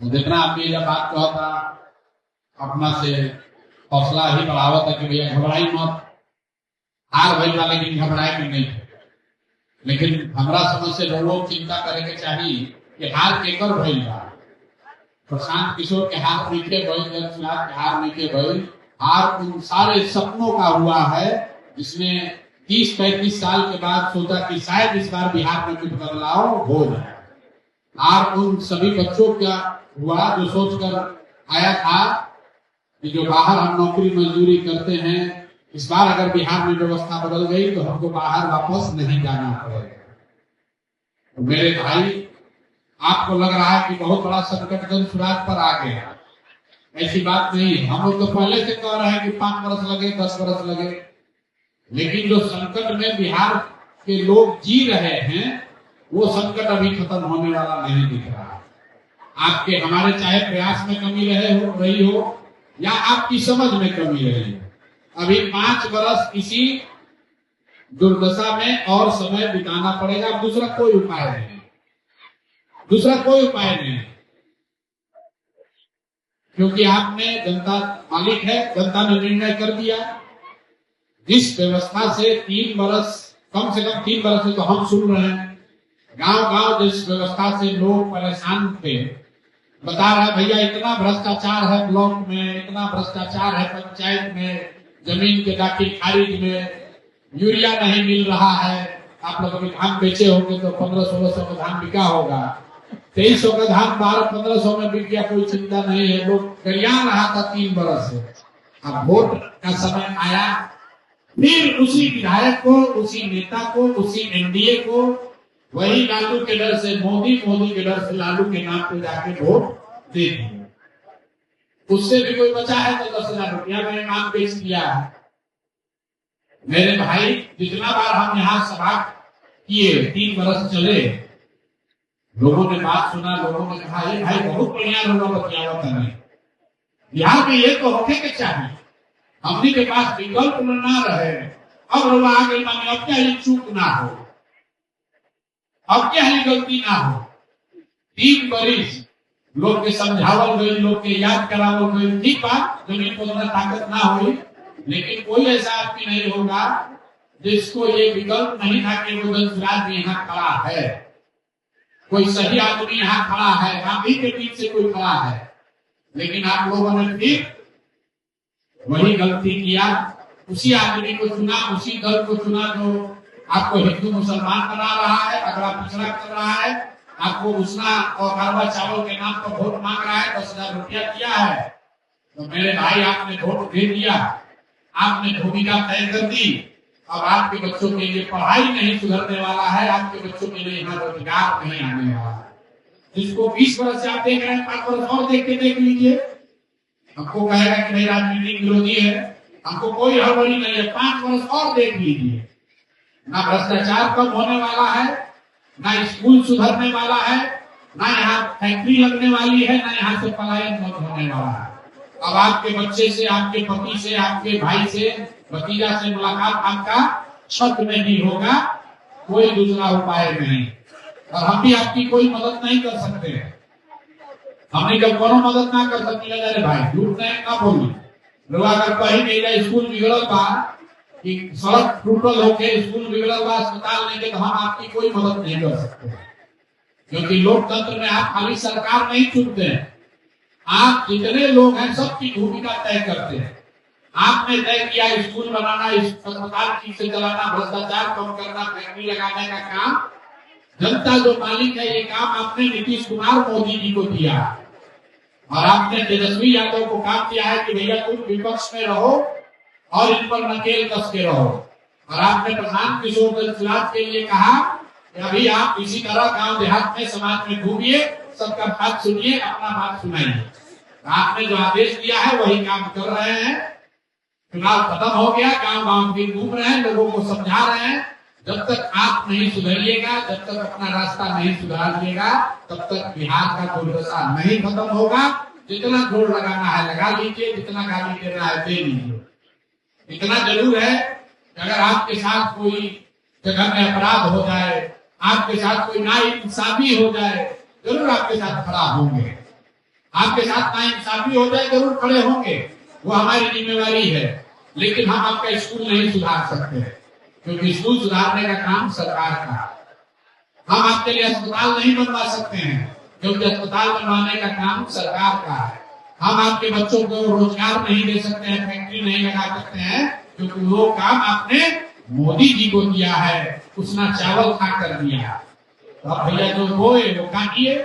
जितना आदमी जब बात कहता अपना से हौसला ही बढ़ावा था कि भैया घबराई मत, हार भइल बा लेकिन घबराए में नहीं। लेकिन हमरा समझ से लोगों चिंता करे के चाहिए कि हार केकर भइल बा। प्रशांत किशोर के हार नीचे भइल, जनसुराज के हार नीचे भइल, हार उन सारे सपनों का हुआ है जिसमें 30-35 साल के बाद सोचा कि शायद इस बार बिहार में कुछ बदलाव हो जाए। हार उन सभी बच्चों का हुआ जो सोचकर आया था कि जो बाहर हम नौकरी मजदूरी करते हैं, इस बार अगर बिहार में व्यवस्था बदल गई तो हमको बाहर वापस नहीं जाना पड़ेगा। तो मेरे भाई, आपको लग रहा है कि बहुत बड़ा संकट जनसुराज पर आ गया, ऐसी बात नहीं। हम लोग तो पहले से कह रहे हैं कि 5 वर्ष लगे, 10 वर्ष लगे, लेकिन जो संकट में बिहार के लोग जी रहे हैं वो संकट अभी खत्म होने वाला नहीं दिख रहा। आपके हमारे चाहे प्रयास में कमी रही हो या आपकी समझ में कमी रही हो, अभी 5 वर्ष इसी दुर्दशा में और समय बिताना पड़ेगा। दूसरा कोई उपाय नहीं, दूसरा कोई उपाय नहीं, क्योंकि आपने, जनता मालिक है, जनता ने निर्णय कर दिया। जिस व्यवस्था से 3 वर्ष, कम से कम 3 वर्ष से तो हम सुन रहे हैं, गांव-गांव जिस व्यवस्था से लोग परेशान थे, बता रहा भैया इतना भ्रष्टाचार है ब्लॉक में, इतना भ्रष्टाचार है पंचायत में, जमीन के दाखिल खारिज में, यूरिया नहीं मिल रहा है। आप लोग अभी धान बेचे होंगे तो 1500-1600 का धान बिका होगा, 2300 का धान 1200-1500 में बिक गया, कोई चिंता नहीं है। लोग करिया रहा था 3 वर्ष से। अब वोट का समय आया, फिर उसी विधायक को, उसी नेता को, उसी एनडीए को, वही लालू के डर से मोदी के डर से लालू के नाम पे जाके वोट दे दिया। उससे भी कोई बचा है तो 10,000 रुपया मैंने नाम पेश किया है। मेरे भाई, जितना बार हम यहाँ सभा किए, 3 वर्ष चले, लोगों ने बात सुना, लोगों ने कहा ये भाई बहुत बढ़िया लोगों को बतियावत है। बिहार में ये तो होने के चाहिए, हमने के पास विकल्प ना रहे। अब लोग आगे माने अब क्या ये चूक ना हो, अब क्या ये गलती ना हो। 3 वर्ष लोग के समझावल गई, लोग के याद करावल गई, ठीक बात, जमीन को उतना ताकत ना हुई, लेकिन कोई ऐसा आदमी नहीं होगा जिसको ये विकल्प नहीं था कि वो जनसुराज भी यहाँ खड़ा है, कोई सही आदमी यहाँ खड़ा है, गांधी के बीच से कोई खड़ा है। लेकिन आप लोगों ने फिर वही गलती किया, उसी आदमी को चुना, उसी दल को चुना जो आपको हिंदू मुसलमान बना रहा है, अगला पिछड़ा कर रहा है, आपको उसना और कारवा चावल के नाम पर वोट मांग रहा है, 10,000 रुपया किया है। तो मेरे भाई, आपने वोट दे दिया, आपने भूमिका तय कर दी। अब आपके बच्चों के लिए पढ़ाई नहीं सुधरने वाला है, आपके बच्चों के लिए यहाँ रोजगार नहीं आने वाला है। जिसको 20 वर्ष से आप देख रहे हैं, 5 वर्ष और देख लीजिए। हमको कहेगा कि भाई राजनीतिक विरोधी है, हमको कोई हड़बड़ी नहीं है, 5 वर्ष और देख लीजिए। ना भ्रष्टाचार कम होने वाला है, ना स्कूल सुधरने वाला है, ना यहाँ फैक्ट्री लगने वाली है, ना यहाँ से पलायन बंद होने वाला है। अब आपके बच्चे से, आपके पति से, आपके भाई से, भतीजा से मुलाकात आपका छत में ही होगा, कोई दूसरा उपाय नहीं। और हम भी आपकी कोई मदद नहीं कर सकते। हमने जब कोनो मदद ना कर सकते, अरे भाई झूठ नहीं ना बोली। लोग अगर कहीं नहीं स्कूल बिगड़ल बा, कि सड़क टूटल होके स्कूल बिगड़ल बा, अस्पताल नहीं के, तो हम आपकी कोई मदद नहीं कर सकते, क्योंकि लोकतंत्र में आप खाली सरकार नहीं चुनते हैं, आप जितने लोग हैं सबकी भूमिका तय करते हैं। आपने तय किया स्कूल बनाना, अस्पताल ठीक से चलाना, भ्रष्टाचार कम करना, फैक्ट्री लगाने का काम, जनता जो मालिक है, ये काम आपने नीतीश कुमार मोदी जी को दिया। और आपने तेजस्वी यादव को काम दिया है कि भैया तुम विपक्ष में रहो और इन पर नकेल कस के रहो। और आपने प्रशांत किशोर जनसुराज के लिए कहा कि अभी आप इसी तरह गांव देहात में, समाज में घूमिए, सबका बात सुनिए, अपना बात सुनाइए। आपने जो आदेश दिया है वही काम कर रहे हैं। चुनाव खत्म हो गया, गांव-गांव भी घूम रहे हैं, लोगों को समझा रहे हैं। जब तक आप नहीं सुधरिएगा, जब तक अपना रास्ता नहीं सुधारिएगा, तब तक बिहार का दुर्दशा नहीं खत्म होगा। जितना जोर लगाना है लगा लीजिए, जितना गाली देना है दे लीजिए। इतना जरूर है कि अगर आपके साथ कोई जगह में अपराध हो जाए, आपके साथ कोई नाइंसाफी हो जाए, जरूर आपके साथ खड़ा होंगे। आपके साथ नाइंसाफी हो जाए जरूर खड़े होंगे, वो हमारी जिम्मेवारी है, लेकिन हम आपका स्कूल नहीं सुधार सकते, क्योंकि स्कूल सुधारने का काम सरकार का है। हम आपके लिए अस्पताल नहीं बनवा सकते हैं, क्योंकि अस्पताल बनवाने का काम सरकार का है। हम आपके बच्चों को रोजगार नहीं दे सकते हैं, फैक्ट्री नहीं लगा सकते हैं, क्योंकि वो काम आपने मोदी जी को दिया है, उसने चावल खा कर दिया। तो भैया जो बोए वो काटिए,